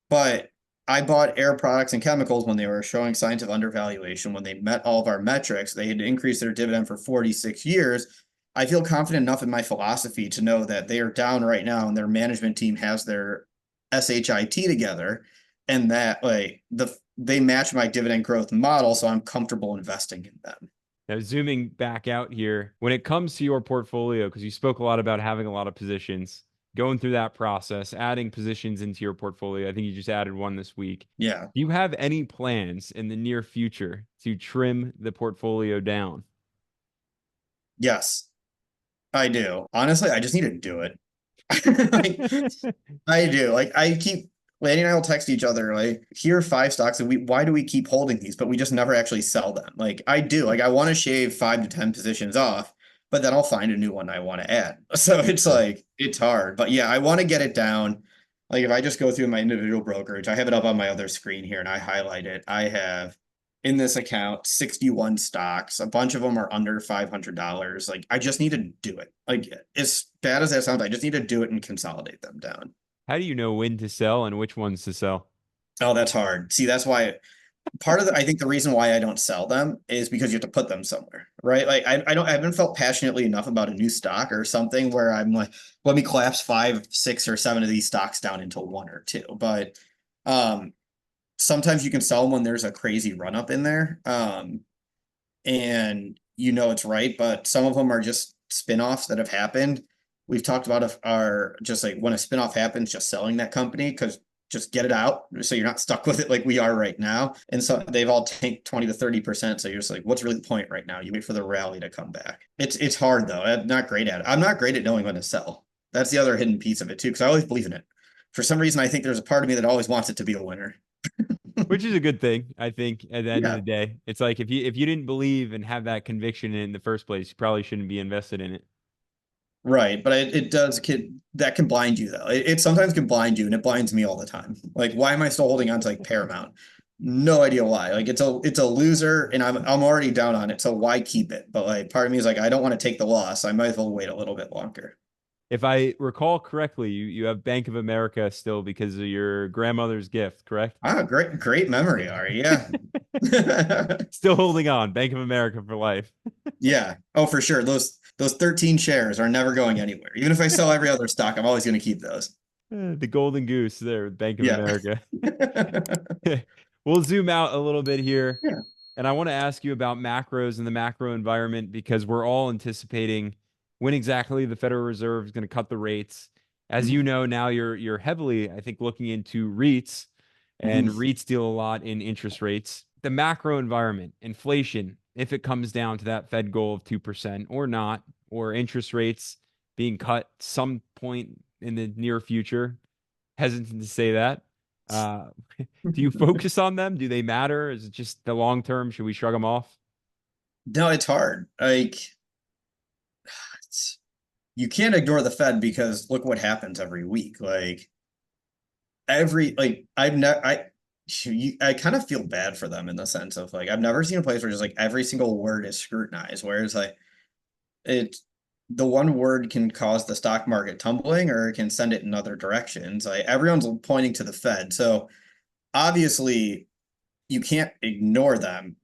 But I bought Air Products and Chemicals when they were showing signs of undervaluation. When they met all of our metrics, they had increased their dividend for 46 years. I feel confident enough in my philosophy to know that they are down right now and their management team has their SHIT together, and that like they match my dividend growth model, so I'm comfortable investing in them. Now, zooming back out here, when it comes to your portfolio, because you spoke a lot about having a lot of positions, going through that process, adding positions into your portfolio. I think you just added one this week. Yeah. Do you have any plans in the near future to trim the portfolio down? Yes, I do. Honestly, I just need to do it. Like, I do. Like I keep Lanny and I will text each other like, here are 5 stocks and why do we keep holding these, but we just never actually sell them. Like I do. Like I want to shave 5 to 10 positions off, but then I'll find a new one I want to add. So it's like it's hard. But yeah, I want to get it down. Like if I just go through my individual brokerage, I have it up on my other screen here and I highlight it. I have in this account 61 stocks. A bunch of them are under $500. Like I just need to do it. Like as bad as that sounds, I just need to do it and consolidate them down. How do you know when to sell and which ones to sell? Oh, that's hard. See, that's why part of I think the reason why I don't sell them is because you have to put them somewhere, right? Like I haven't felt passionately enough about a new stock or something where I'm like, let me collapse 5, 6, or 7 of these stocks down into 1 or 2. But sometimes you can sell them when there's a crazy run up in there. And you know it's right, but some of them are just spin-offs that have happened. We've talked about our just like when a spin-off happens, just selling that company because just get it out so you're not stuck with it like we are right now. And so they've all tanked 20 to 30%. So you're just like, what's really the point right now? You wait for the rally to come back. It's hard though. I'm not great at it. I'm not great at knowing when to sell. That's the other hidden piece of it too, because I always believe in it. For some reason, I think there's a part of me that always wants it to be a winner. Which is a good thing, I think, at the end of Yeah. the day. It's like if you didn't believe and have that conviction in the first place, you probably shouldn't be invested in it. Right, but it does that can blind you though. It sometimes can blind you, and it blinds me all the time. Like, why am I still holding on to like Paramount? No idea why. Like, it's a loser, and I'm already down on it. So why keep it? But like, part of me is like, I don't want to take the loss. I might as well wait a little bit longer. If I recall correctly, you have Bank of America still because of your grandmother's gift, correct? Ah, great memory, Ari. Yeah, Still holding on, Bank of America for life. yeah. Oh, for sure. Those 13 shares are never going anywhere. Even if I sell every other stock, I'm always going to keep those. The golden goose there, Bank of Yeah. America. We'll zoom out a little bit here. Yeah. And I want to ask you about macros and the macro environment because we're all anticipating when exactly the Federal Reserve is going to cut the rates. As you know, now you're heavily, I think, looking into REITs, and Mhm. REITs deal a lot in interest rates. The macro environment, inflation, if it comes down to that Fed goal of 2% or not, or interest rates being cut some point in the near future. Hesitant to say that. Uh, do you focus on them? Do they matter? Is it just the long term? Should we shrug them off? No, it's hard. Like you can't ignore the Fed because look what happens every week. Like every like I've never I kind of feel bad for them in the sense of like I've never seen a place where just like every single word is scrutinized. Whereas like it the one word can cause the stock market tumbling or it can send it in other directions. Like everyone's pointing to the Fed. So obviously you can't ignore them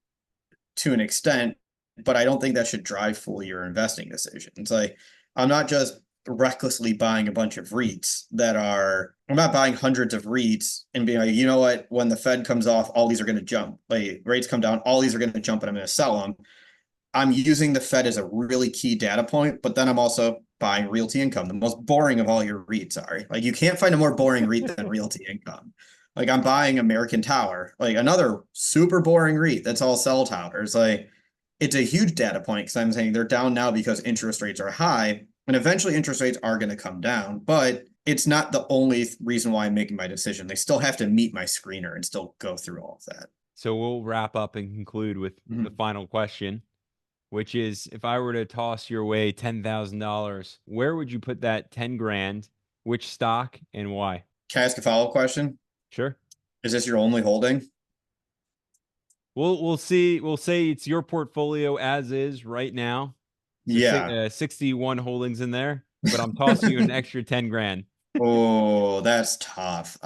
to an extent, but I don't think that should drive fully your investing decisions. Like I'm not just recklessly buying a bunch of REITs I'm not buying hundreds of REITs and being like, you know what, when the Fed comes off, all these are going to jump. Like rates come down, all these are going to jump and I'm going to sell them. I'm using the Fed as a really key data point, but then I'm also buying realty income, the most boring of all your REITs are. Like you can't find a more boring REIT than realty income. Like I'm buying American Tower, like another super boring REIT that's all cell towers. Like it's a huge data point because I'm saying they're down now because interest rates are high, and eventually interest rates are going to come down, but it's not the only reason why I'm making my decision. They still have to meet my screener and still go through all of that. So we'll wrap up and conclude with the final question, which is if I were to toss your way $10,000, where would you put that 10 grand? Which stock and why? Can I ask a follow-up question? Sure. Is this your only holding? We'll see. We'll say it's your portfolio as is right now. So Yeah. 61 holdings in there, but I'm tossing you an extra 10 grand. Oh, that's tough.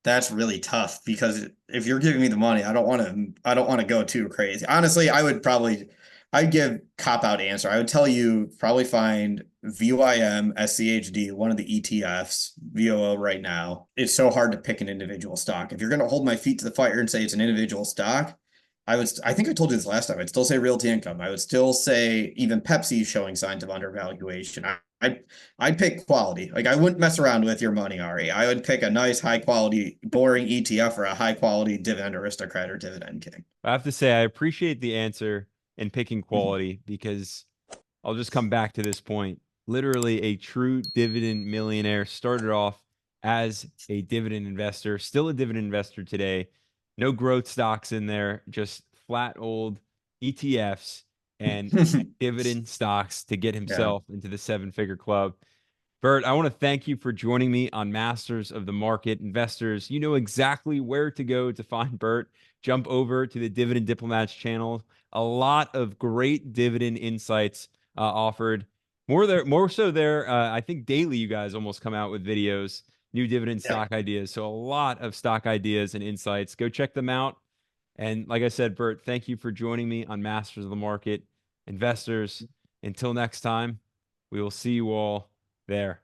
That's really tough because if you're giving me the money, I don't want to go too crazy. Honestly, I'd give cop out answer. I would tell you probably find VYM, SCHD, one of the ETFs, VOO right now. It's so hard to pick an individual stock. If you're going to hold my feet to the fire and say it's an individual stock, I think I told you this last time. I'd still say realty income. I would still say even Pepsi showing signs of undervaluation. I'd pick quality. Like I wouldn't mess around with your money, Ari. I would pick a nice, high quality, boring ETF or a high quality dividend aristocrat or dividend king. I have to say, I appreciate the answer in picking quality because I'll just come back to this point. Literally, a true dividend millionaire started off as a dividend investor, still a dividend investor today. No growth stocks in there, just flat old ETFs and dividend stocks to get Yeah. himself into the seven-figure club. Bert, I want to thank you for joining me on Masters of the Market. Investors, you know exactly where to go to find Bert. Jump over to the Dividend Diplomats channel. A lot of great dividend insights offered. More so there. I think daily you guys almost come out with videos, new dividend Yeah. stock ideas. So a lot of stock ideas and insights. Go check them out. And like I said, Bert, thank you for joining me on Masters of the Market. Investors, until next time, we will see you all there.